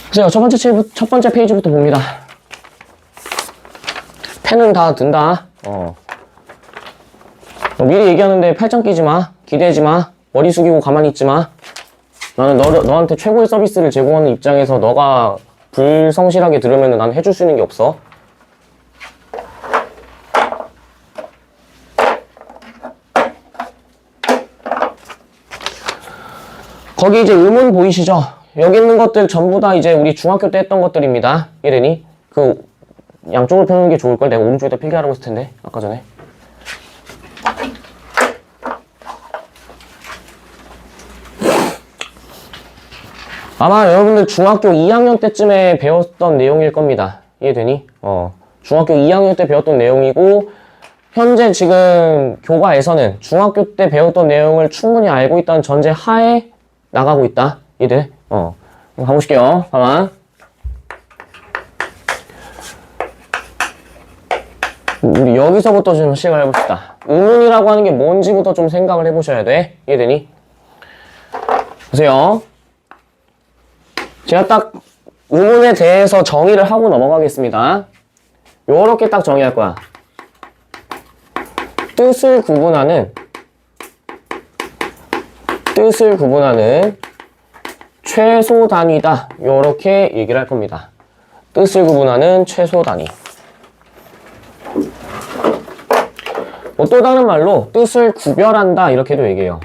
보세요. 첫 번째 페이지부터 봅니다. 펜은 다 든다. 미리 얘기하는데 팔짱 끼지 마. 기대지 마. 머리 숙이고 가만히 있지 마. 나는 너한테 최고의 서비스를 제공하는 입장에서 너가 불성실하게 들으면 난 해줄 수 있는 게 없어. 거기 이제 음운 보이시죠? 여기 있는 것들 전부 다 이제 우리 중학교 때 했던 것들입니다. 이래니 그 양쪽을 펴는 게 좋을걸. 내가 오른쪽에다 필기하라고 했을 텐데 아까 전에. 아마 여러분들 중학교 2학년 때쯤에 배웠던 내용일 겁니다. 이해되니? 중학교 2학년 때 배웠던 내용이고 현재 지금 교과에서는 중학교 때 배웠던 내용을 충분히 알고 있다는 전제 하에 나가고 있다. 이해돼? 가보실게요. 가만. 우리 여기서부터 좀 시작을 해봅시다. 음운이라고 하는 게 뭔지부터 좀 생각을 해보셔야 돼. 이해되니? 보세요. 제가 딱 음운에 대해서 정의를 하고 넘어가겠습니다. 요렇게 딱 정의할 거야. 뜻을 구분하는 최소 단위다. 요렇게 얘기를 할 겁니다. 뜻을 구분하는 최소 단위. 뭐 또 다른 말로 뜻을 구별한다 이렇게도 얘기해요.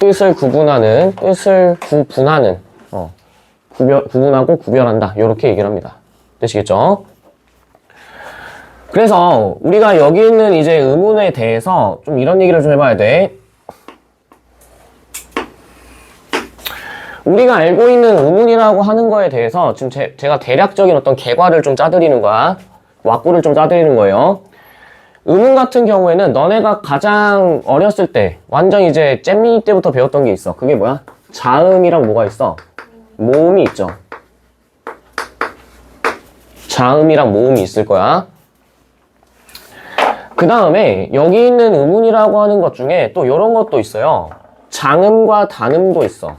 뜻을 구분하는, 구분하고 구별한다. 이렇게 얘기를 합니다. 되시겠죠? 그래서 우리가 여기 있는 이제 음운에 대해서 좀 이런 얘기를 좀 해봐야 돼. 우리가 알고 있는 음운이라고 하는 거에 대해서 지금 제가 대략적인 어떤 개괄을 좀 짜드리는 거야. 왁구를 좀 짜드리는 거예요. 음운 같은 경우에는 너네가 가장 어렸을 때 완전 이제 잼민이 때부터 배웠던 게 있어. 그게 뭐야? 자음이랑 뭐가 있어? 모음이 있죠. 자음이랑 모음이 있을 거야. 그 다음에 여기 있는 음운이라고 하는 것 중에 또 이런 것도 있어요. 장음과 단음도 있어.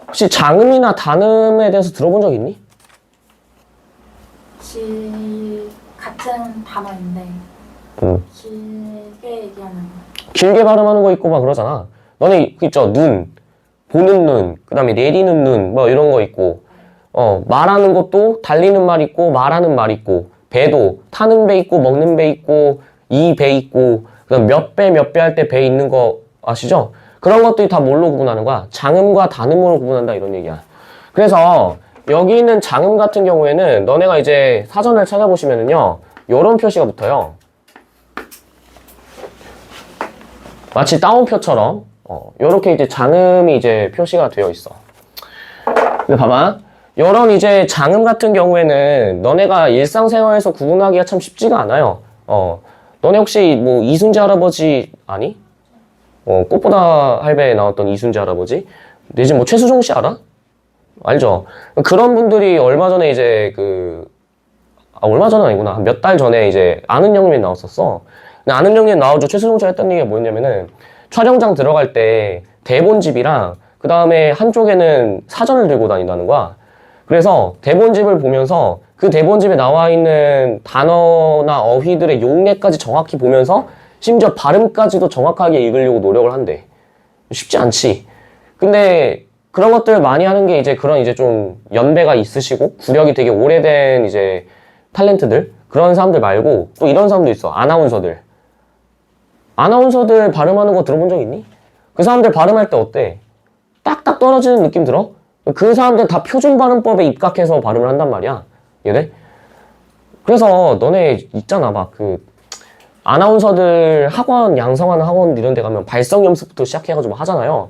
혹시 장음이나 단음에 대해서 들어본 적 있니? 같은 단어인데 길게 얘기하는 거. 길게 발음하는 거 있고 막 그러잖아. 너네 그 있죠? 눈, 보는 눈, 그 다음에 내리는 눈, 뭐 이런 거 있고, 말하는 것도 달리는 말 있고 말하는 말 있고, 배도 타는 배 있고 먹는 배 있고 이 배 있고, 그다음 몇 배 할 때 배 있는 거 아시죠? 그런 것들이 다 뭘로 구분하는 거야? 장음과 단음으로 구분한다 이런 얘기야. 그래서 여기 있는 장음 같은 경우에는 너네가 이제 사전을 찾아보시면은요, 요런 표시가 붙어요. 마치 따옴표처럼 요렇게 이제 장음이 이제 표시가 되어 있어. 근데 봐봐. 요런 이제 장음 같은 경우에는 너네가 일상생활에서 구분하기가 참 쉽지가 않아요. 너네 혹시 뭐 이순재 할아버지 아니? 꽃보다 할배에 나왔던 이순재 할아버지? 내지 뭐 최수종 씨 알아? 알죠? 그런 분들이 얼마 전에 이제 얼마 전은 아니구나. 몇 달 전에 이제 아는 형님이 나왔었어. 근데 아는 형님 나와서 최수종 씨가 했던 얘기가 뭐였냐면은 촬영장 들어갈 때 대본집이랑 그 다음에 한쪽에는 사전을 들고 다닌다는 거야. 그래서 대본집을 보면서 그 대본집에 나와 있는 단어나 어휘들의 용례까지 정확히 보면서 심지어 발음까지도 정확하게 읽으려고 노력을 한대. 쉽지 않지. 근데 그런 것들 많이 하는 게 이제 그런 이제 좀 연배가 있으시고 구력이 되게 오래된 이제 탤런트들, 그런 사람들 말고 또 이런 사람도 있어. 아나운서들 발음하는 거 들어본 적 있니? 그 사람들 발음할 때 어때? 딱딱 떨어지는 느낌 들어? 그 사람들 다 표준 발음법에 입각해서 발음을 한단 말이야. 얘네? 그래서 너네 있잖아. 막 아나운서들 학원, 양성하는 학원 이런 데 가면 발성 연습부터 시작해가지고 하잖아요.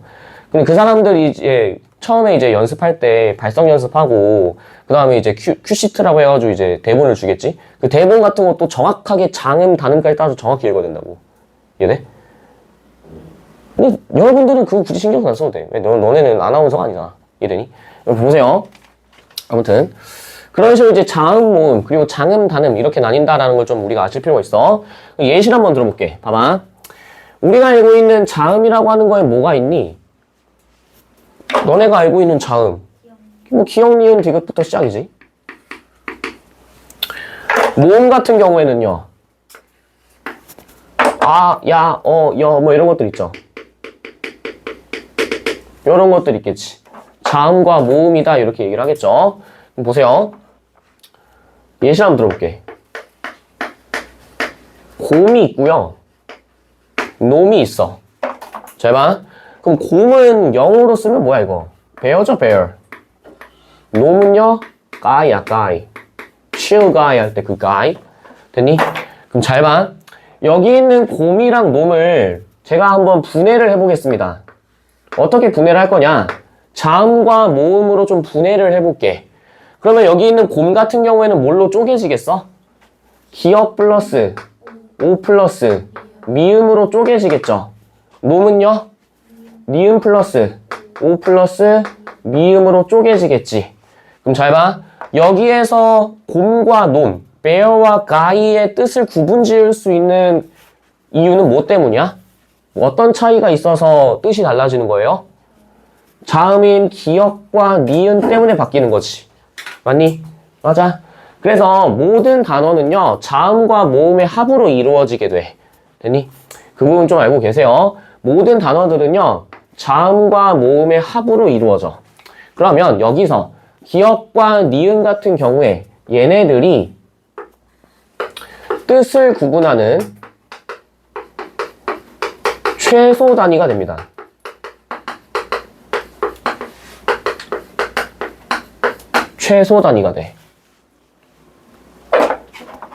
근데 그 사람들이 이제 처음에 이제 연습할 때 발성 연습하고, 그 다음에 이제 큐시트라고 해가지고 이제 대본을 주겠지? 그 대본 같은 것도 정확하게 장음, 단음까지 따라서 정확히 읽어야 된다고. 얘네? 근데 여러분들은 그거 굳이 신경 안 써도 돼. 왜 너네는 아나운서가 아니잖아. 이해되니? 보세요. 아무튼 그런 식으로 이제 자음, 모음, 그리고 장음, 단음 이렇게 나뉜다라는 걸 좀 우리가 아실 필요가 있어. 예시를 한번 들어볼게. 봐봐. 우리가 알고 있는 자음이라고 하는 거에 뭐가 있니? 너네가 알고 있는 자음. 뭐 기역, 니은, 디귿부터 시작이지. 모음 같은 경우에는요. 아, 야, 여, 뭐 이런 것들 있죠. 이런 것들 있겠지. 자음과 모음이다 이렇게 얘기를 하겠죠. 그럼 보세요. 예시 한번 들어볼게. 곰이 있고요. 놈이 있어. 잘 봐. 그럼 곰은 영어로 쓰면 뭐야 이거? bear죠, bear. 놈은요? guy야, guy. chill guy 할 때 그 guy. 됐니? 그럼 잘 봐. 여기 있는 곰이랑 놈을 제가 한번 분해를 해보겠습니다. 어떻게 분해를 할 거냐? 자음과 모음으로 좀 분해를 해볼게. 그러면 여기 있는 곰 같은 경우에는 뭘로 쪼개지겠어? 기역 플러스 오 플러스 미음으로 쪼개지겠죠. 놈은요? 니음 플러스 오 플러스 미음으로 쪼개지겠지. 그럼 잘 봐. 여기에서 곰과 놈, bear와 guy의 뜻을 구분 지을 수 있는 이유는 뭐 때문이야? 어떤 차이가 있어서 뜻이 달라지는 거예요? 자음인 기역과 니은 때문에 바뀌는 거지. 맞니? 맞아. 그래서 모든 단어는요, 자음과 모음의 합으로 이루어지게 돼. 됐니? 그 부분 좀 알고 계세요. 모든 단어들은요, 자음과 모음의 합으로 이루어져. 그러면 여기서 기역과 니은 같은 경우에 얘네들이 뜻을 구분하는 최소 단위가 됩니다. 최소 단위가 돼.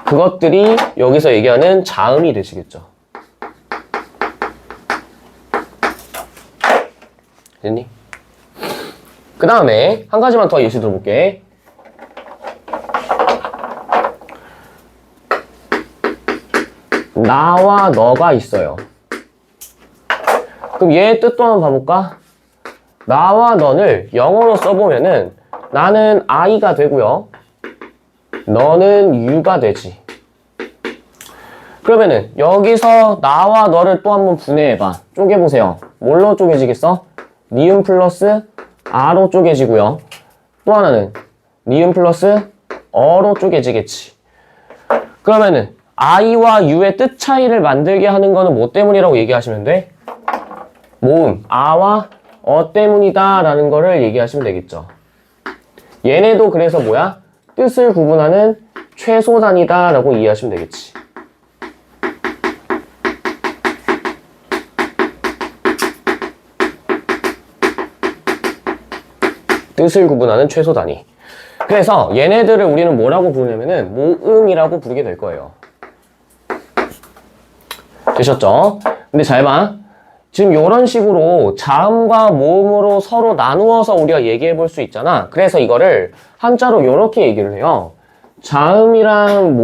그것들이 여기서 얘기하는 자음이 되시겠죠. 됐니? 그 다음에 한 가지만 더 예시 들어볼게. 나와 너가 있어요. 그럼 얘의 뜻도 한번 봐볼까? 나와 너를 영어로 써보면은 나는 I가 되고요. 너는 U가 되지. 그러면은 여기서 나와 너를 또 한번 분해해봐. 쪼개보세요. 뭘로 쪼개지겠어? 니은 플러스 R로 쪼개지고요. 또 하나는 니은 플러스 어로 쪼개지겠지. 그러면은 I와 U의 뜻 차이를 만들게 하는 거는 뭐 때문이라고 얘기하시면 돼? 모음, 아와 어 때문이다 라는 거를 얘기하시면 되겠죠. 얘네도 그래서 뭐야? 뜻을 구분하는 최소 단위다 라고 이해하시면 되겠지. 뜻을 구분하는 최소 단위. 그래서 얘네들을 우리는 뭐라고 부르냐면은 모음이라고 부르게 될 거예요. 되셨죠? 근데 잘 봐. 지금 이런 식으로 자음과 모음으로 서로 나누어서 우리가 얘기해 볼 수 있잖아. 그래서 이거를 한자로 이렇게 얘기를 해요. 자음이랑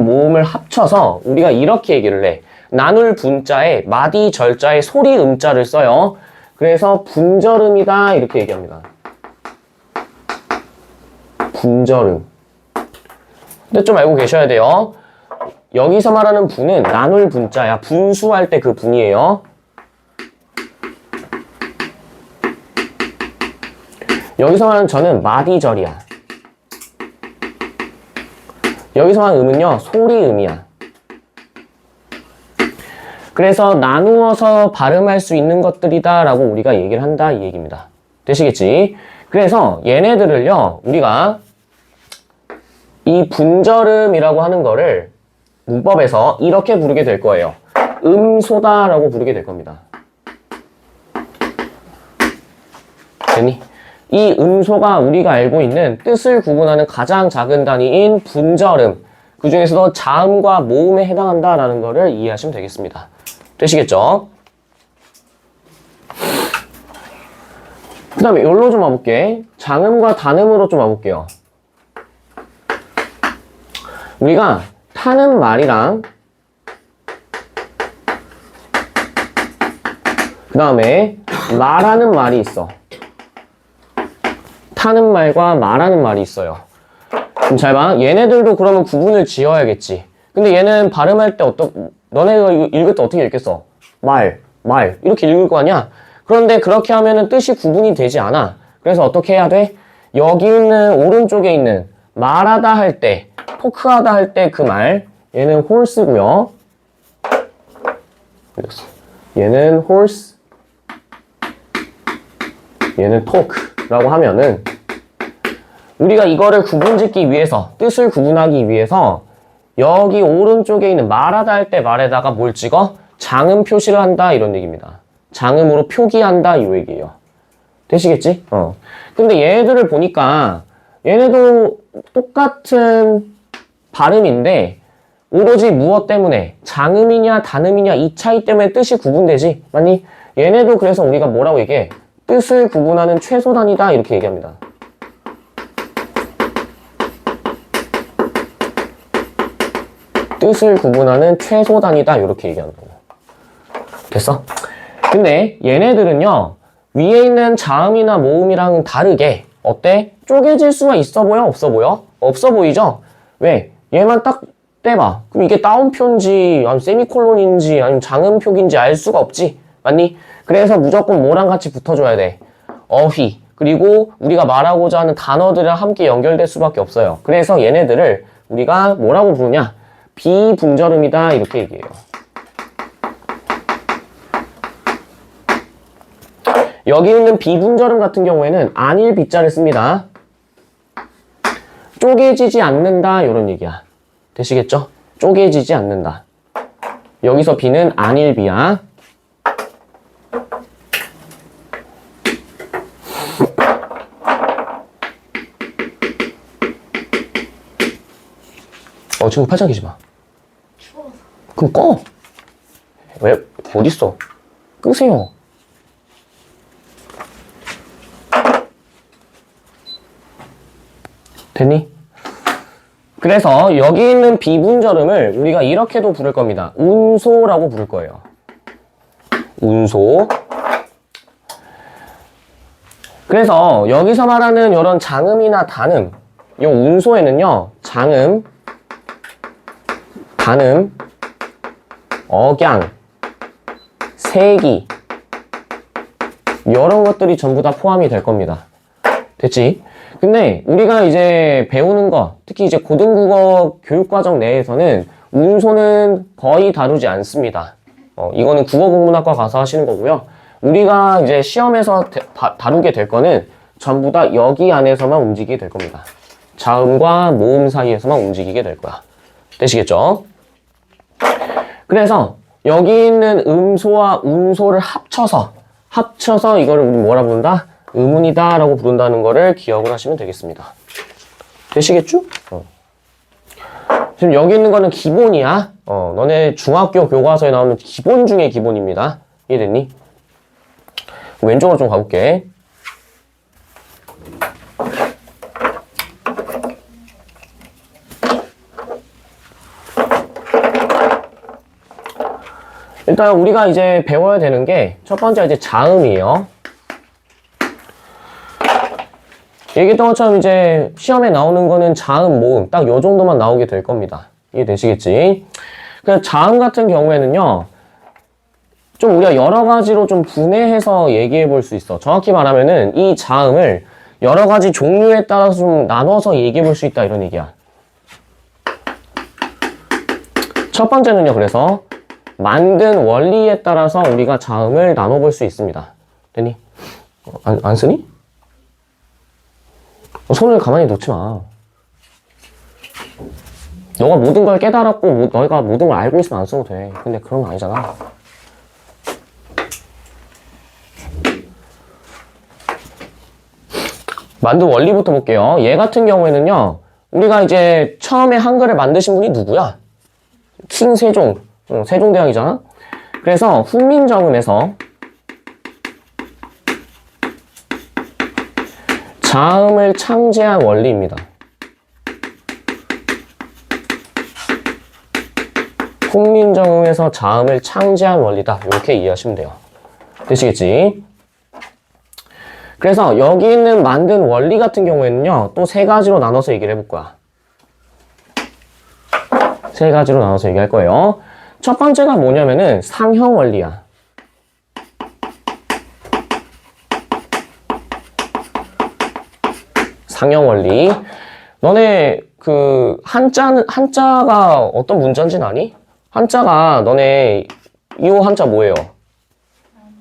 모음을 합쳐서 우리가 이렇게 얘기를 해. 나눌 분자에 마디 절자에 소리 음자를 써요. 그래서 분절음이다 이렇게 얘기합니다. 분절음. 근데 좀 알고 계셔야 돼요. 여기서 말하는 분은 나눌 분자야. 분수할 때 그 분이에요. 여기서 말하는 저는 마디절이야. 여기서 말하는 음은요, 소리음이야. 그래서 나누어서 발음할 수 있는 것들이다 라고 우리가 얘기를 한다 이 얘기입니다. 되시겠지? 그래서 얘네들을요, 우리가 이 분절음이라고 하는 거를 문법에서 이렇게 부르게 될 거예요. 음소다라고 부르게 될 겁니다. 됐니? 이 음소가 우리가 알고 있는 뜻을 구분하는 가장 작은 단위인 분절음, 그 중에서도 자음과 모음에 해당한다라는 거를 이해하시면 되겠습니다. 되시겠죠? 그 다음에 여기로 좀 와볼게. 장음과 단음으로 좀 와볼게요. 우리가 타는 말이랑 그 다음에 말하는 말이 있어. 뜻하는 말과 말하는 말이 있어요. 그럼 잘 봐. 얘네들도 그러면 구분을 지어야겠지. 근데 얘는 발음할 때 너네가 읽을 때 어떻게 읽겠어? 말, 이렇게 읽을 거 아니야? 그런데 그렇게 하면은 뜻이 구분이 되지 않아. 그래서 어떻게 해야 돼? 여기 있는 오른쪽에 있는 말하다 할 때, 토크하다 할 때 그 말, 얘는 horse고요. 얘는 horse, 얘는 talk라고 하면은 우리가 이거를 구분짓기 위해서, 뜻을 구분하기 위해서 여기 오른쪽에 있는 말하다 할 때 말에다가 뭘 찍어? 장음 표시를 한다 이런 얘기입니다. 장음으로 표기한다 이 얘기예요. 되시겠지? 근데 얘네들을 보니까 얘네도 똑같은 발음인데 오로지 무엇 때문에 장음이냐 단음이냐 이 차이 때문에 뜻이 구분되지. 맞니? 얘네도 그래서 우리가 뭐라고 얘기해? 뜻을 구분하는 최소 단위다 이렇게 얘기합니다. 뜻을 구분하는 최소 단위다 이렇게 얘기한다고. 됐어? 근데 얘네들은요 위에 있는 자음이나 모음이랑은 다르게 어때? 쪼개질 수가 있어 보여? 없어 보여? 없어 보이죠? 왜? 얘만 딱 떼봐. 그럼 이게 따옴표인지 아니면 세미콜론인지 아니면 장음표기인지 알 수가 없지. 맞니? 그래서 무조건 뭐랑 같이 붙어줘야 돼? 어휘. 그리고 우리가 말하고자 하는 단어들이랑 함께 연결될 수밖에 없어요. 그래서 얘네들을 우리가 뭐라고 부르냐? 비분절음이다 이렇게 얘기해요. 여기 있는 비분절음 같은 경우에는 안일 비자를 씁니다. 쪼개지지 않는다 이런 얘기야. 되시겠죠? 쪼개지지 않는다. 여기서 비는 안일 비야. 지금 팔짱 끼지 마. 추워서. 그럼 꺼. 왜? 어딨어? 끄세요. 됐니? 그래서 여기 있는 비분절음을 우리가 이렇게도 부를 겁니다. 운소라고 부를 거예요. 운소. 그래서 여기서 말하는 이런 장음이나 단음, 이 운소에는요, 장음, 단음, 억양, 세기, 이런 것들이 전부 다 포함이 될 겁니다. 됐지? 근데 우리가 이제 배우는 거, 특히 이제 고등국어 교육과정 내에서는 운소는 거의 다루지 않습니다. 이거는 국어국문학과 가서 하시는 거고요. 우리가 이제 시험에서 다루게 될 거는 전부 다 여기 안에서만 움직이게 될 겁니다. 자음과 모음 사이에서만 움직이게 될 거야. 되시겠죠? 그래서 여기 있는 음소와 운소를 합쳐서 이거를 우리 뭐라 부른다? 음운이다 라고 부른다는 거를 기억을 하시면 되겠습니다. 되시겠죠? 지금 여기 있는 거는 기본이야. 너네 중학교 교과서에 나오는 기본 중에 기본입니다. 이해됐니? 왼쪽으로 좀 가볼게. 일단 우리가 이제 배워야 되는 게 첫 번째 이제 자음이에요. 얘기했던 것처럼 이제 시험에 나오는 거는 자음, 모음 딱 요 정도만 나오게 될 겁니다. 이해되시겠지? 그래서 자음 같은 경우에는요, 좀 우리가 여러 가지로 좀 분해해서 얘기해 볼 수 있어. 정확히 말하면은 이 자음을 여러 가지 종류에 따라서 좀 나눠서 얘기해 볼 수 있다 이런 얘기야. 첫 번째는요, 그래서 만든 원리에 따라서 우리가 자음을 나눠볼 수 있습니다. 되니? 안 쓰니? 손을 가만히 놓지 마. 너가 모든 걸 깨달았고 너희가 모든 걸 알고 있으면 안 써도 돼. 근데 그런 거 아니잖아. 만든 원리부터 볼게요. 얘 같은 경우에는요, 우리가 이제 처음에 한글을 만드신 분이 누구야? 킹 세종. 세종대왕이잖아? 그래서 훈민정음에서 자음을 창제한 원리입니다. 훈민정음에서 자음을 창제한 원리다. 이렇게 이해하시면 돼요. 되시겠지? 그래서 여기 있는 만든 원리 같은 경우에는요, 또 세 가지로 나눠서 얘기를 해볼 거야. 세 가지로 나눠서 얘기할 거예요. 첫 번째가 뭐냐면은 상형 원리야. 상형 원리. 너네 그 한자가 어떤 문자인지 아니? 한자가 너네 이 한자 뭐예요?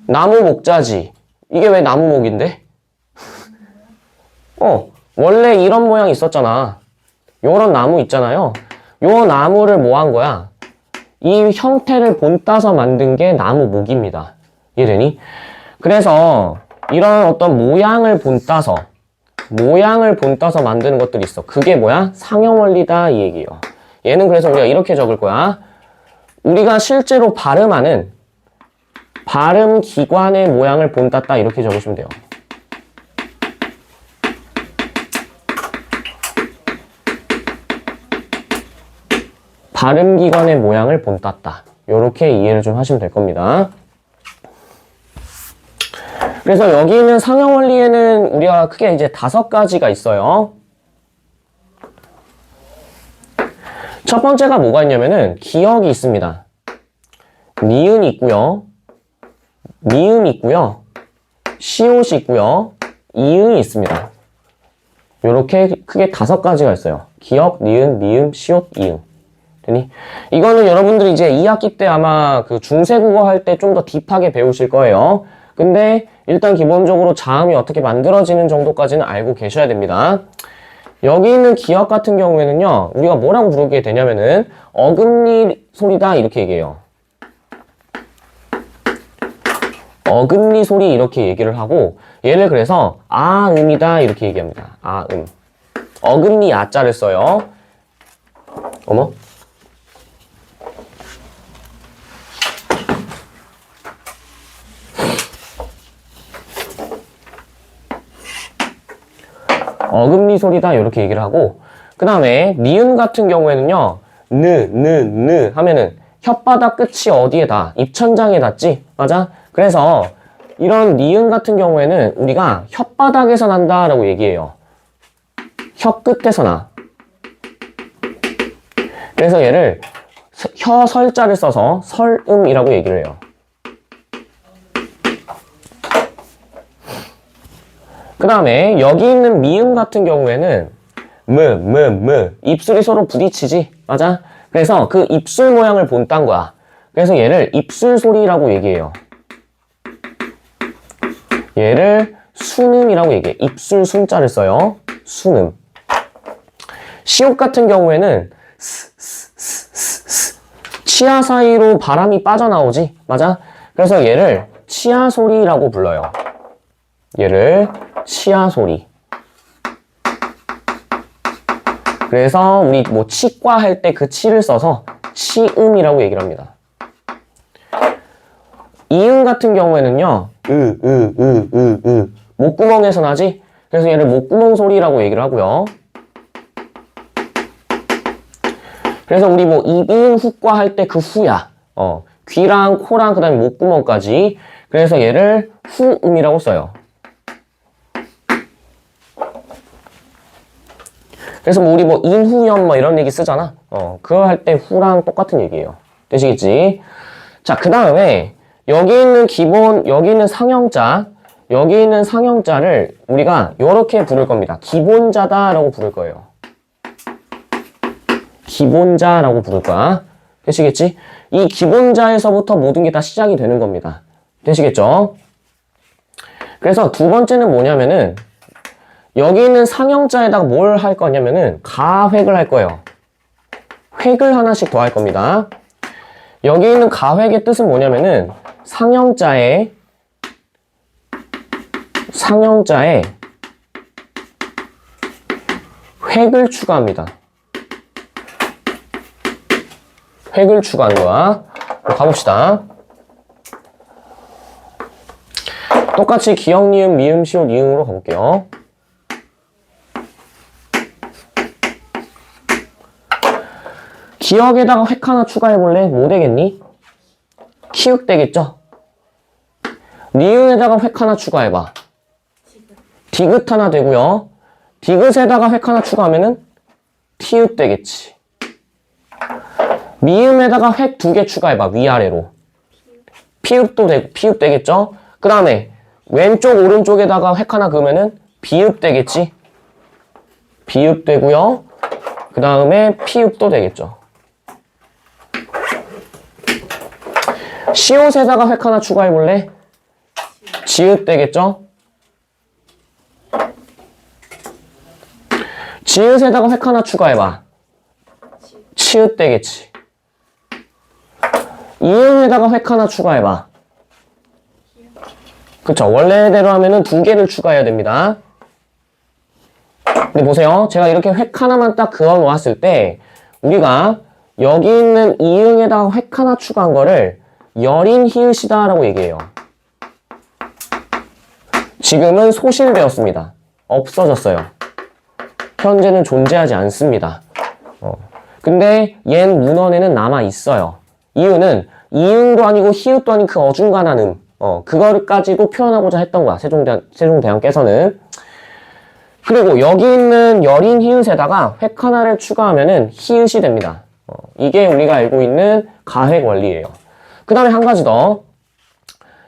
나무 목자지. 이게 왜 나무 목인데? 원래 이런 모양이 있었잖아. 요런 나무 있잖아요. 요 나무를 뭐 한 거야? 이 형태를 본따서 만든 게 나무 목입니다. 이해되니? 그래서 이런 어떤 모양을 본따서 만드는 것들이 있어. 그게 뭐야? 상형 원리다 이 얘기예요. 얘는 그래서 우리가 이렇게 적을 거야. 우리가 실제로 발음하는 발음 기관의 모양을 본땄다 이렇게 적으시면 돼요. 발음 기관의 모양을 본땄다. 이렇게 이해를 좀 하시면 될 겁니다. 그래서 여기 있는 상형 원리에는 우리가 크게 이제 5가지가 있어요. 첫 번째가 뭐가 있냐면은 기역이 있습니다. 니은이 있고요. 미음이 있고요. 시옷이 있고요. 이응이 있습니다. 이렇게 크게 5가지가 있어요. 기역, 니은, 미음, 시옷, 이응. 되니? 이거는 여러분들이 이제 2학기 때 아마 그 중세국어 할 때 좀 더 딥하게 배우실 거예요. 근데 일단 기본적으로 자음이 어떻게 만들어지는 정도까지는 알고 계셔야 됩니다. 여기 있는 기역 같은 경우에는요, 우리가 뭐라고 부르게 되냐면은 어금니 소리다 이렇게 얘기해요. 어금니 소리 이렇게 얘기를 하고, 얘를 그래서 아음이다 이렇게 얘기합니다. 아음. 어금니 아자를 써요. 어머? 어금니 소리다 이렇게 얘기를 하고, 그 다음에 니은 같은 경우에는요, 느 하면은 혓바닥 끝이 어디에 닿아? 입천장에 닿지? 맞아? 그래서 이런 니은 같은 경우에는 우리가 혓바닥에서 난다 라고 얘기해요. 혀 끝에서 나. 그래서 얘를 혀설자를 써서 설음이라고 얘기를 해요. 그 다음에 여기 있는 미음 같은 경우에는 입술이 서로 부딪히지? 맞아? 그래서 그 입술 모양을 본딴 거야. 그래서 얘를 입술 소리라고 얘기해요. 얘를 순음이라고 얘기해. 입술 순자를 써요. 순음. 시옷 같은 경우에는 치아 사이로 바람이 빠져나오지? 맞아? 그래서 얘를 치아 소리라고 불러요. 얘를 치아 소리. 그래서 우리 뭐 치과 할 때 그 치를 써서 치음이라고 얘기를 합니다. 이응 같은 경우에는요, 목구멍에서 나지? 그래서 얘를 목구멍 소리라고 얘기를 하고요. 그래서 우리 뭐 이응 후과 할 때 그 후야. 귀랑 코랑 그 다음에 목구멍까지. 그래서 얘를 후음이라고 써요. 그래서 뭐 우리 뭐 인후염 뭐 이런 얘기 쓰잖아. 그거 할 때 후랑 똑같은 얘기예요. 되시겠지? 자, 그 다음에 여기 있는 상형자를 우리가 이렇게 부를 겁니다. 기본자다라고 부를 거예요. 기본자라고 부를 거야. 되시겠지? 이 기본자에서부터 모든 게 다 시작이 되는 겁니다. 되시겠죠? 그래서 두 번째는 뭐냐면은 여기 있는 상형자에다가 뭘 할 거냐면은 가획을 할 거예요. 획을 하나씩 더 할 겁니다. 여기 있는 가획의 뜻은 뭐냐면은 상형자에 획을 추가합니다. 획을 추가하는 거야. 가봅시다. 똑같이 기역, 니은, 미음, 시옷, 이응으로 가볼게요. 기역에다가 획 하나 추가해볼래? 뭐 되겠니? 키읔 되겠죠? 니은에다가 획 하나 추가해봐. 디귿 하나 되고요. 디귿에다가 획 하나 추가하면은 티읕 되겠지. 미음에다가 획 두 개 추가해봐. 위아래로. 피읕 되겠죠? 그 다음에 왼쪽 오른쪽에다가 획 하나 그으면은 비읒 되겠지? 비읒 되고요. 그 다음에 피읒도 되겠죠. 시옷에다가 획 하나 추가해볼래? 지읒 되겠죠? 지읒에다가 획 하나 추가해봐. 치읒 되겠지. 이응에다가 획 하나 추가해봐. 그쵸. 원래대로 하면은 두 개를 추가해야 됩니다. 근데 보세요. 제가 이렇게 획 하나만 딱 그어 놓았을 때 우리가 여기 있는 이응에다가 획 하나 추가한 거를 여린 히읗이다 라고 얘기해요. 지금은 소실되었습니다. 없어졌어요. 현재는 존재하지 않습니다. 근데 옛 문헌에는 남아있어요. 이유는 이응도 아니고 히읗도 아닌 그 어중간한 그거를 가지고 표현하고자 했던 거야. 세종대왕께서는. 그리고 여기 있는 여린 히읗에다가 획 하나를 추가하면은 히읗이 됩니다. 이게 우리가 알고 있는 가획 원리예요. 그 다음에 한 가지 더.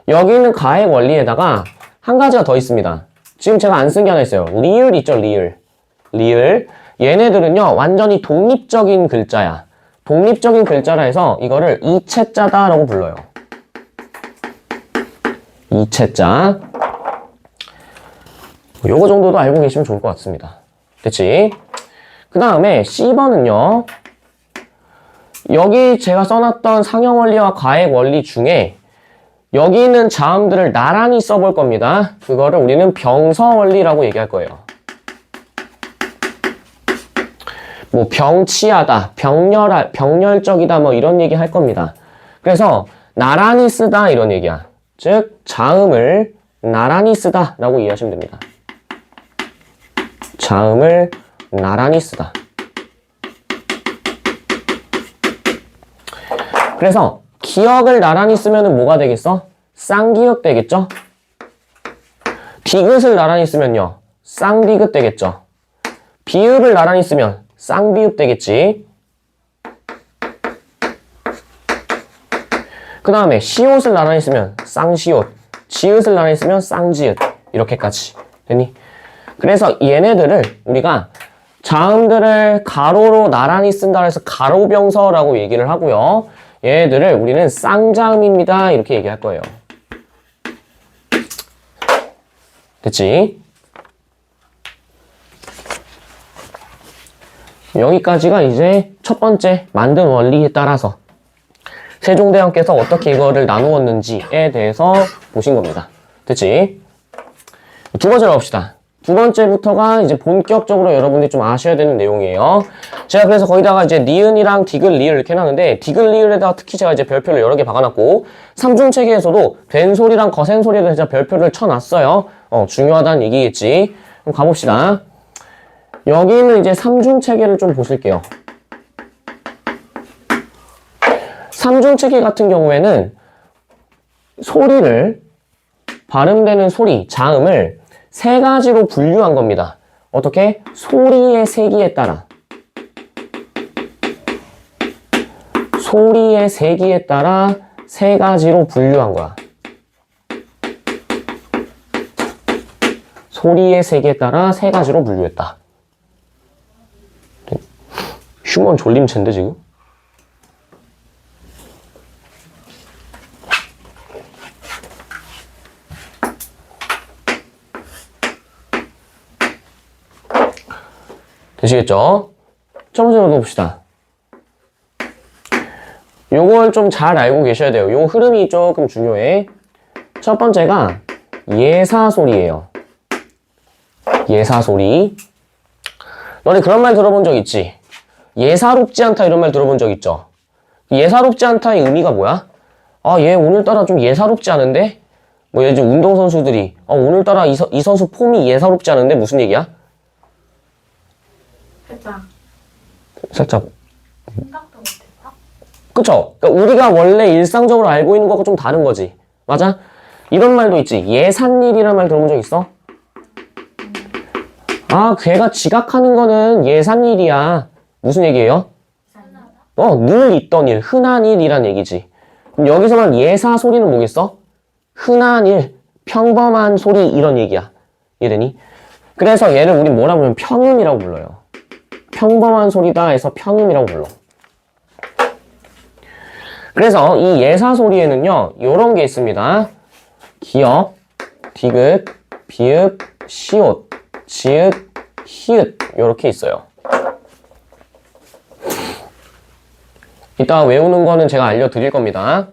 여기 있는 가획 원리에다가 한 가지가 더 있습니다. 지금 제가 안 쓴 게 하나 있어요. 리을 있죠, 리을. 리을. 얘네들은요, 완전히 독립적인 글자야. 독립적인 글자라 해서 이거를 이체자다라고 불러요. 이체자. 요거 정도도 알고 계시면 좋을 것 같습니다. 됐지? 그 다음에 C번은요, 여기 제가 써놨던 상형 원리와 가액 원리 중에 여기 있는 자음들을 나란히 써볼 겁니다. 그거를 우리는 병서 원리라고 얘기할 거예요. 뭐 병치하다, 병렬적이다 뭐 이런 얘기 할 겁니다. 그래서 나란히 쓰다 이런 얘기야. 즉 자음을 나란히 쓰다 라고 이해하시면 됩니다. 자음을 나란히 쓰다. 그래서 기역을 나란히 쓰면 뭐가 되겠어? 쌍기역 되겠죠? 디귿을 나란히 쓰면요, 쌍디귿 되겠죠? 비읍을 나란히 쓰면 쌍비읍 되겠지? 그 다음에 시옷을 나란히 쓰면 쌍시옷, 지읒을 나란히 쓰면 쌍지읒, 이렇게까지. 됐니? 그래서 얘네들을 우리가 자음들을 가로로 나란히 쓴다 해서 가로병서라고 얘기를 하고요. 얘네들을 우리는 쌍자음입니다. 이렇게 얘기할 거예요. 됐지? 여기까지가 이제 첫 번째 만든 원리에 따라서 세종대왕께서 어떻게 이거를 나누었는지에 대해서 보신 겁니다. 됐지? 두 번째로 봅시다. 두 번째부터가 이제 본격적으로 여러분들이 좀 아셔야 되는 내용이에요. 제가 그래서 거기다가 이제 니은이랑 디귿, 리을 이렇게 해놨는데, 디귿, 리을에다가 특히 제가 이제 별표를 여러 개 박아놨고, 삼중체계에서도 된소리랑 거센소리를 제가 별표를 쳐놨어요. 중요하다는 얘기겠지. 그럼 가봅시다. 여기는 이제 삼중체계를 좀 보실게요. 삼중체계 같은 경우에는 소리를, 발음되는 소리, 자음을 세 가지로 분류한 겁니다. 어떻게? 소리의 세기에 따라. 소리의 세기에 따라 세 가지로 분류한 거야. 소리의 세기에 따라 세 가지로 분류했다. 휴먼 졸림체인데 지금? 되시겠죠? 첫 번째로 봅시다. 요걸 좀 잘 알고 계셔야 돼요. 요 흐름이 조금 중요해. 첫 번째가 예사소리예요. 예사소리. 너네 그런 말 들어본 적 있지? 예사롭지 않다 이런 말 들어본 적 있죠? 예사롭지 않다의 의미가 뭐야? 아, 얘 오늘따라 좀 예사롭지 않은데? 뭐 예를 들어 운동선수들이 오늘따라 이 선수 폼이 예사롭지 않은데 무슨 얘기야? 살짝 생각도 못했다? 그쵸? 그러니까 우리가 원래 일상적으로 알고 있는 거하고 좀 다른 거지. 맞아? 이런 말도 있지. 예산일이라는 말 들어본 적 있어? 아, 걔가 지각하는 거는 예산일이야. 무슨 얘기예요? 늘 있던 일, 흔한 일이란 얘기지. 그럼 여기서 말 예사 소리는 뭐겠어? 흔한 일, 평범한 소리 이런 얘기야. 이해되니? 그래서 얘를 우리 뭐라 부르면 평음이라고 불러요. 평범한 소리다 해서 평음이라고 불러. 그래서 이 예사 소리에는요, 요런 게 있습니다. 기역, 디귿, 비읍, 시옷, 지읒, 히읗 요렇게 있어요. 이따 외우는 거는 제가 알려드릴 겁니다.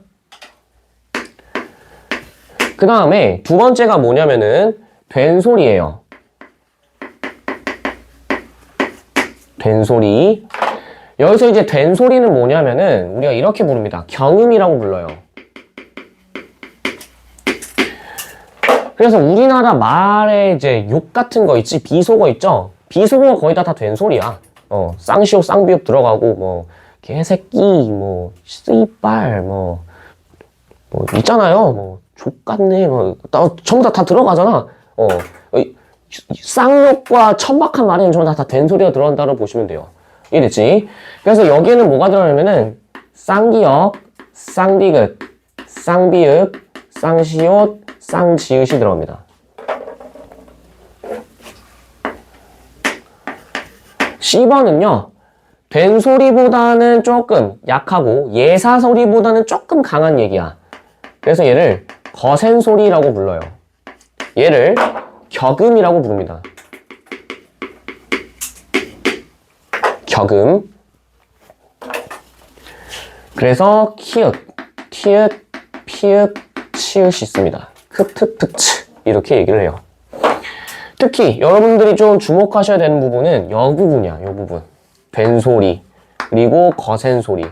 그 다음에 두 번째가 뭐냐면은 된 소리예요. 된 소리. 여기서 이제 된 소리는 뭐냐면은 우리가 이렇게 부릅니다. 경음이라고 불러요. 그래서 우리나라 말에 이제 욕 같은 거 있지, 비속어 있죠? 비속어가 거의 다 된 소리야. 쌍시옷, 쌍비읍 들어가고, 뭐, 개새끼, 뭐, 씨발, 뭐, 있잖아요. 뭐, 족같네, 뭐, 전부 다 들어가잖아. 쌍욕과 천박한 말에는 전부 다 된 소리가 들어간다고 보시면 돼요. 이해됐지? 그래서 여기에는 뭐가 들어가냐면은, 쌍기역, 쌍디귿, 쌍비읍, 쌍시옷, 쌍지읒이 들어갑니다. C번은요, 된 소리보다는 조금 약하고 예사 소리보다는 조금 강한 얘기야. 그래서 얘를 거센 소리라고 불러요. 얘를 격음이라고 부릅니다. 격음. 그래서 키읔, 티읕, 피읕, 치읓이 있습니다. 크트프츠 이렇게 얘기를 해요. 특히 여러분들이 좀 주목하셔야 되는 부분은 여 부분이야. 여 부분. 된 소리 그리고 거센 소리.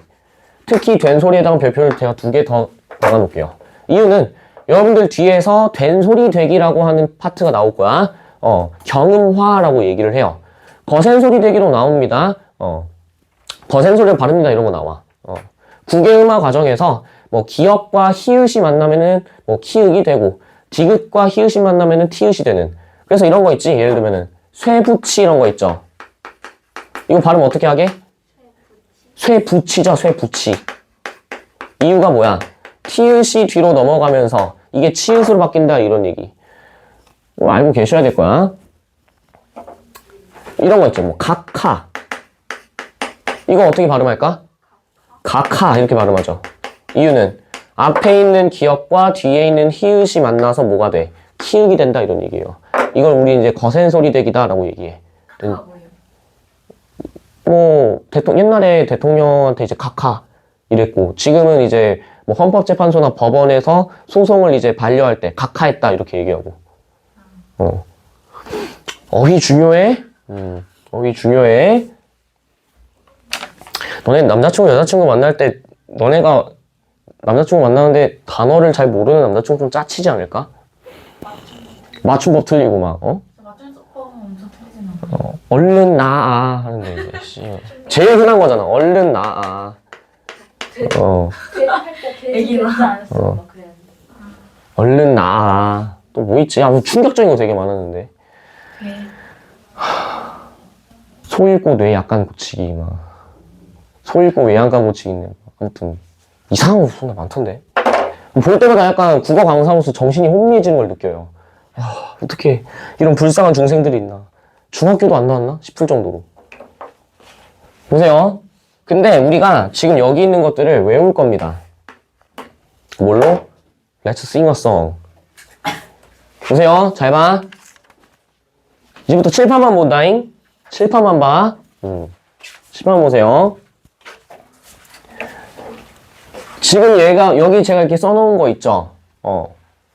특히 된 소리에 대한 별표를 제가 2개 더 박아놓을게요. 이유는 여러분들 뒤에서 된 소리 되기라고 하는 파트가 나올 거야. 경음화라고 얘기를 해요. 거센 소리 되기로 나옵니다. 거센 소리를 바릅니다. 이런 거 나와. 국외음화 과정에서 뭐 기역과 히읗이 만나면은 뭐 키읔이 되고 디귿과 히읗이 만나면은 티읕이 되는. 그래서 이런 거 있지. 예를 들면은 쇠붙이 이런 거 있죠. 이거 발음 어떻게 하게? 쇠붙이죠. 쇠붙이. 이유가 뭐야? 티읕이 뒤로 넘어가면서 이게 치읓으로 바뀐다 이런 얘기. 뭐 알고 계셔야 될 거야. 이런 거 있죠. 뭐 각하. 이거 어떻게 발음할까? 각하 이렇게 발음하죠. 이유는 앞에 있는 기역과 뒤에 있는 히읗이 만나서 뭐가 돼? 키읔이 된다 이런 얘기예요. 이걸 우리 이제 거센 소리 되기다라고 얘기해. 뭐 옛날에 대통령한테 이제 각하 이랬고 지금은 이제 뭐 헌법재판소나 법원에서 소송을 이제 반려할 때 각하했다 이렇게 얘기하고. 어휘 중요해. 어휘 중요해. 너네 남자친구 여자친구 만날 때 너네가 남자친구 만나는데 단어를 잘 모르는 남자친구 좀 짜치지 않을까? 맞춤법 틀리고 막 맞춤법 엄청 틀리진 않아. 얼른 나아 하는데 씨. 제일 흔한 거잖아. 얼른 나아. 애기가 막 그래야 돼. 얼른 나아. 또 뭐 있지? 아무 충격적인 거 되게 많았는데. 소 읽고 뇌 약간 고치기 막. 소 읽고 외양간 고치기 있네. 아무튼 이상한 거 존나 많던데. 볼 때마다 약간 국어 강사로서 정신이 혼미해지는 걸 느껴요. 어떻게 이런 불쌍한 중생들이 있나. 중학교도 안 나왔나 싶을 정도로. 보세요. 근데 우리가 지금 여기 있는 것들을 외울 겁니다. 뭘로? Let's sing a song. 보세요. 잘 봐. 이제부터 칠판만 본다잉. 칠판만 봐. 칠판 보세요. 지금 얘가 여기 제가 이렇게 써놓은 거 있죠.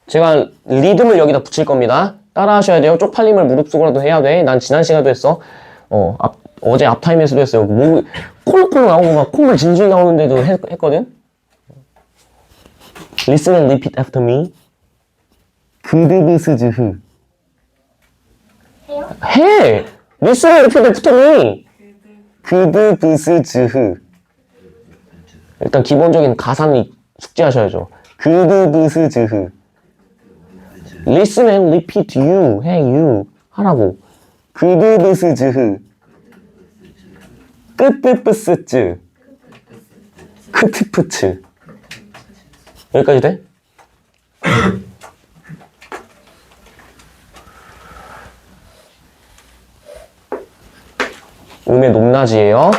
제가 리듬을 여기다 붙일 겁니다. 따라 하셔야 돼요. 쪽팔림을 무릅쓰고라도 해야 돼. 난 지난 시간에도 했어. 어제 앞타임에서도 했어요. 뭐 콜록콜록 나오고 막 콧물 진줄 나오는데도 했거든. Listen and repeat after me. 그드브스즈흐. 해요? 해! Listen and repeat after me. 그드브스즈흐. 일단 기본적인 가사는 숙지하셔야죠. 그드브스즈흐. Listen and repeat you. 해, you. 하라고. 그드브스즈흐 끄뜨브스즈 크트프츠 여기까지 돼? 음의 높낮이에요.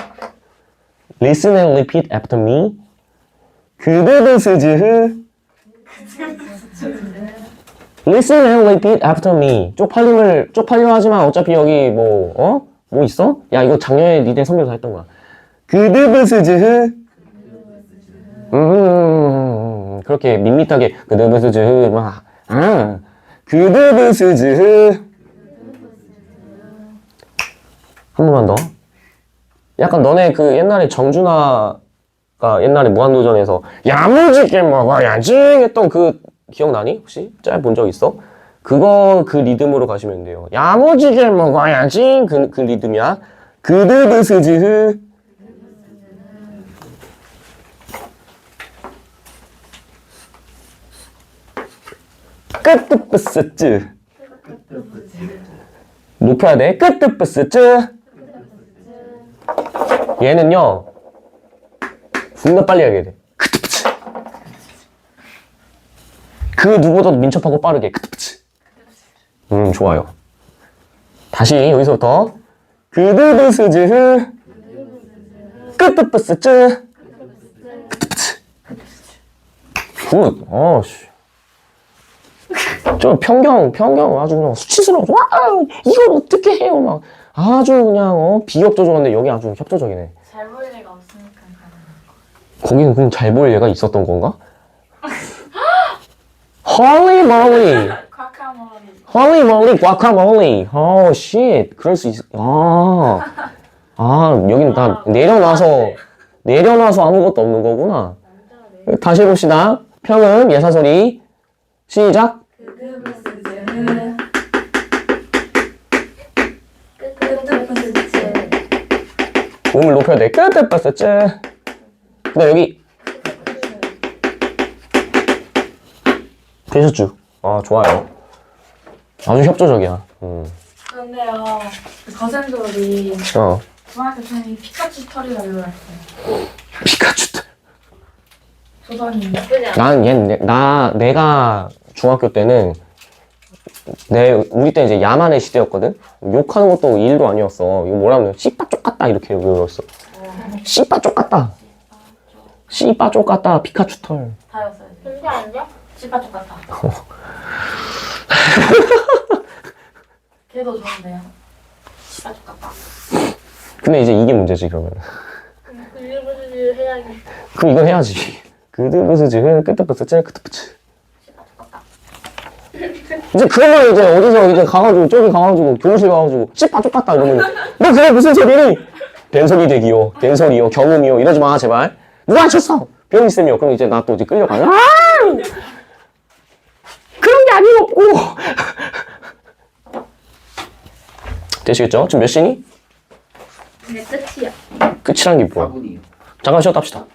Listen and repeat after me. 그드브스즈흐 Listen and repeat after me. 쪽팔려 하지만 어차피 여기 뭐 있어? 야, 이거 작년에 니네 선배도 했던 거야. 그드브스즈흐 그렇게 밋밋하게 그드브스즈흐 그드브스즈흐 한 번만 더. 약간 너네 그 옛날에 정준하가 옛날에 무한도전에서 야무지게 먹어야지 했던 그 기억나니? 혹시? 짤 본 적 있어? 그거 그 리듬으로 가시면 돼요. 야무지게 먹어야지 그 리듬이야. 그드브스즈흐 끄뜨브스즈 높여야 돼. 끄뜨브스즈 얘는요 존나 빨리 하게 돼. 끄뜨브스 그 누구보다도 민첩하고 빠르게 끄뜨브스 좋아요. 다시 여기서부터 그드브스즈 끄뜨브스즈 끄뜨브스 굿. 어씨 좀 편경 아주 그냥 수치스러워. 와 이걸 어떻게 해요 막 아주 그냥 비협조적인데 여기 아주 협조적이네. 잘 보일 리가 없으니까 가능한 거기는 그럼 잘 보일 얘가 있었던 건가? 홀리 몰리 거. 쿼카몰리. 홀리 몰리 과카몰리 오 쉣 그럴 수 있어. 여기는 다 내려놔서 아무것도 없는 거구나. 다시 해봅시다. 평음 예사소리 시작. 그드브스즈흐 끄뜨브스즈 음을 높여야 돼. 끄뜨브스즈 그다음 여기 되셨죠? 좋아요. 아주 협조적이야. 그런데요 그 거센돌이 중학교 때 피카츄 털이라 외웠어요. 피카츄. 조선이 내가 중학교 때는 우리 때 이제 야만의 시대였거든. 욕하는 것도 일도 아니었어. 이거 뭐라 하면 씨빠 쪽같다 이렇게 외웠어. 씨빠 쪽같다. 씨빠 쪽같다 피카츄 털. 다였어요. 근데 아니야? 씨바쪽 같다. 걔도 좋은데요. 씨바쪽 같다. 근데 이제 이게 문제지 그러면. 일부러 해야겠다. 그럼 이건 해야지. 그드브스즈 끄뜨브스즈 끄뜨브스. 씨바쪽 같다. 이제 그러면 이제 어디서 이제 가가지고 저기 가가지고 교무실 가가지고 씨빠 쪽같다 이러면 너 그게 무슨 소리니? 된소리 대기요, 된소리요, 경음이요 이러지 마 제발. 누가 하셨어? 변희쌤이요. 그럼 이제 나 또 이제 끌려가. 그런 게 아니었고. 되시겠죠? 지금 몇 시니? 근데 끝이야. 끝이란 게 뭐야? 4분이요. 잠깐 쉬었다 합시다.